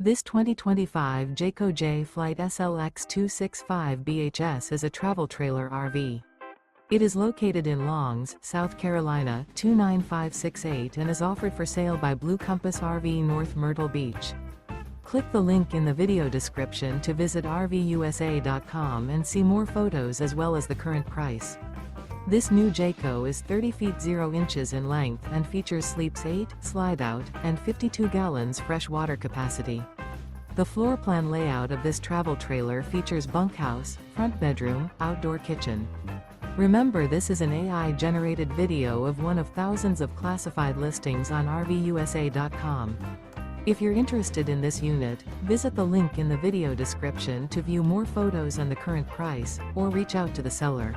This 2025 Jayco Jay Flight SLX 265 BHS is a travel trailer RV. It is located in Longs, South Carolina 29568 and is offered for sale by Blue Compass RV North Myrtle Beach. Click the link in the video description to visit RVUSA.com and see more photos as well as the current price. This new Jayco is 30 feet 0 inches in length and features sleeps 8, slide-out, and 52 gallons fresh water capacity. The floor plan layout of this travel trailer features bunkhouse, front bedroom, outdoor kitchen. Remember, this is an AI-generated video of one of thousands of classified listings on RVUSA.com. If you're interested in this unit, visit the link in the video description to view more photos and the current price, or reach out to the seller.